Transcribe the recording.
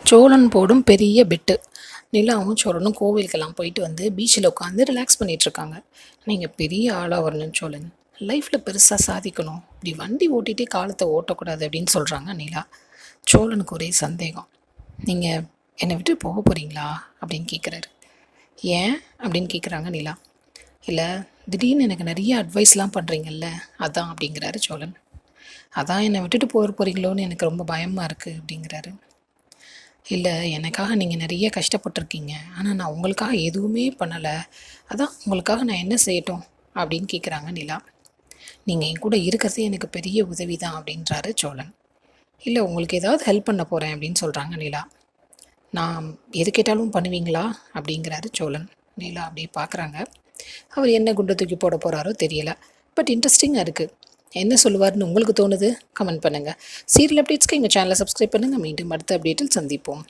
சோழன் போடும் பெரிய பெட்டு. நிலாவும் சோழனும் கோவிலுக்கெல்லாம் போயிட்டு வந்து பீச்சில் உட்காந்து ரிலாக்ஸ் பண்ணிகிட்ருக்காங்க. நீங்கள் பெரிய ஆளாக வரணும் சோழன், லைஃப்பில் பெருசாக சாதிக்கணும், இப்படி வண்டி ஓட்டிகிட்டே காலத்தை ஓட்டக்கூடாது அப்படின்னு சொல்கிறாங்க நிலா. சோழனுக்கு ஒரே சந்தேகம். நீங்கள் என்னை விட்டு போக போகிறீங்களா அப்படின்னு கேட்குறாரு. ஏன் அப்படின்னு கேட்குறாங்க நிலா. இல்லை, திடீர்னு எனக்கு நிறைய அட்வைஸ்லாம் பண்ணுறீங்கல்ல, அதான் அப்படிங்கிறாரு சோழன். அதான் என்னை விட்டுட்டு போகிறீங்களோன்னு எனக்கு ரொம்ப பயமாக இருக்குது அப்படிங்கிறாரு. இல்லை, எனக்காக நீங்கள் நிறைய கஷ்டப்பட்டுருக்கீங்க, ஆனால் நான் உங்களுக்காக எதுவுமே பண்ணலை, அதான் உங்களுக்காக நான் என்ன செய்யட்டும் அப்படின்னு கேட்குறாங்க நிலா. நீங்கள் என் கூட இருக்கிறதே எனக்கு பெரிய உதவி தான் அப்படின்றாரு சோழன். இல்லை, உங்களுக்கு ஏதாவது ஹெல்ப் பண்ண போகிறேன் அப்படின்னு சொல்கிறாங்க நிலா. நான் எது கேட்டாலும் பண்ணுவீங்களா அப்படிங்கிறாரு சோழன். நிலா அப்படியே பார்க்குறாங்க. அவர் என்ன குண்டை தூக்கி போட போகிறாரோ தெரியல, பட் இன்ட்ரெஸ்டிங்காக இருக்குது. என்ன சொல்லுவார்னு உங்களுக்கு தோணுது? கமெண்ட் பண்ணுங்கள். சீரியல் அப்டேட்ஸ்க்கு எங்கள் சேனலை சப்ஸ்கிரைப் பண்ணுங்கள். மீண்டும் அடுத்த அப்டேட்டில் சந்திப்போம்.